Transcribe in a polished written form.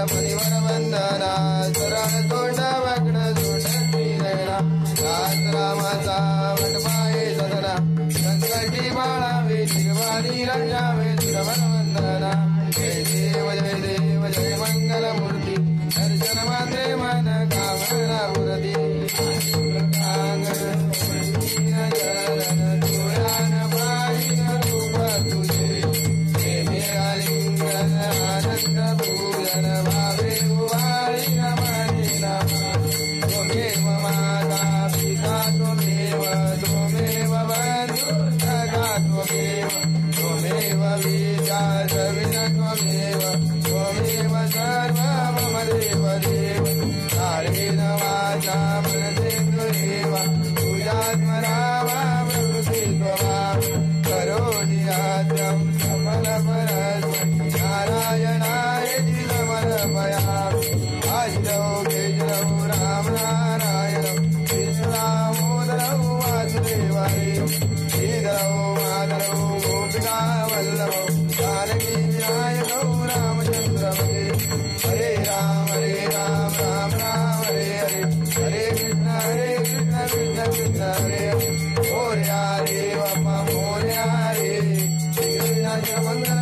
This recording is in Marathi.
परिवर वंदना चरण तोंड वाकड जोडला रामाचा वटपाये सदना संकटी बाळावे शिरवारी राजावे श्रवण वंदना जय देव जय मंगल मूर्ती दर्शन मात्रे मन कामना मूर्ती त्वमेव सर्व मम देव देव कालेन वाचा मनसेन्द्रियेव पूजात्मनावा प्रकृति त्वमां करोति यात्रं समलपरस्मै नारायणाय समर्पयामि आदिरौ केशरौ रामनारायणौ कृष्णदामोदरौ वासुदेवहरिं श्रीधरौ माधरौ गोपिकावल्लभौ जानकी विनायकौ रामचन्द्रमते हरे राम राम राम हरे हरे हरे कृष्ण कृष्ण कृष्ण हरे हरे मोरया रे बाबा मोरया रे श्री कृष्ण मंगल